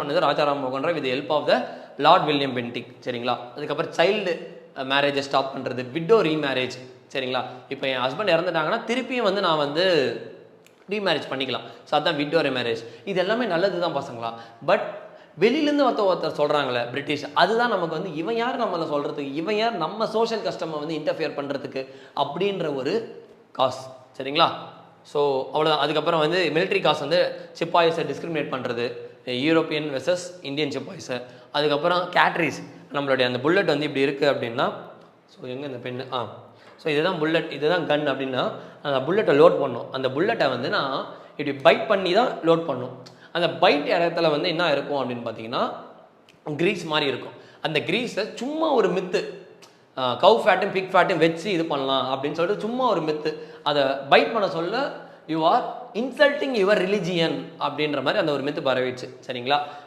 ராஜாராம் மோகன் Roy with help of the lord William Bentinck. சரிங்களா? அதுக்கப்புறம் சைல்டு மேரேஜை ஸ்டாப் பண்ணுறது, விடோ ரீமேரேஜ். சரிங்களா? இப்போ என் ஹஸ்பண்ட் இறந்துட்டாங்கன்னா திருப்பியும் வந்து நான் வந்து ரீமேரேஜ் பண்ணிக்கலாம். ஸோ அதுதான் விடோ ரீமேரேஜ். இது எல்லாமே நல்லது தான் பசங்களா. பட் வெளியிலேருந்து ஒருத்தர் சொல்கிறாங்களே பிரிட்டிஷ், அதுதான் நமக்கு வந்து இவன் யார் நம்மளை சொல்கிறதுக்கு, இவன் யார் நம்ம சோஷியல் கஸ்டமை வந்து இன்டர்ஃபியர் பண்ணுறதுக்கு அப்படின்ற ஒரு காஸ். சரிங்களா? ஸோ அவ்வளோதான். அதுக்கப்புறம் வந்து மிலிட்ரி காஸ் வந்து சிப்பாய்ஸை டிஸ்கிரிமினேட் பண்ணுறது, யூரோப்பியன் வெர்சஸ் இந்தியன் சிப்பாய்ஸை. அதுக்கப்புறம் கேட்ரிஸ், நம்மளுடைய அந்த புல்லட் வந்து இப்படி இருக்குது அப்படின்னா, ஸோ எங்கே இந்த பெண்ணு ஸோ இதுதான் புல்லட், இதுதான் கன் அப்படின்னா அந்த புல்லட்டை லோட் பண்ணும். அந்த புல்லட்டை வந்து நான் இப்படி பைட் பண்ணி தான் லோட் பண்ணும். அந்த பைட் இடத்துல வந்து என்ன இருக்கும் அப்படின்னு பார்த்தீங்கன்னா கிரீஸ் மாதிரி இருக்கும். அந்த கிரீஸை சும்மா ஒரு மித்து, கவ் ஃபேட்டும் பிக் ஃபேட்டும் வச்சு இது பண்ணலாம் அப்படின்னு சொல்லிட்டு சும்மா ஒரு மித்து, அதை பைட் பண்ண சொல்ல you are insulting your religion அப்படின்ற மாதிரி அந்த ஒரு மித்து பரவிடுச்சு. சரிங்களா?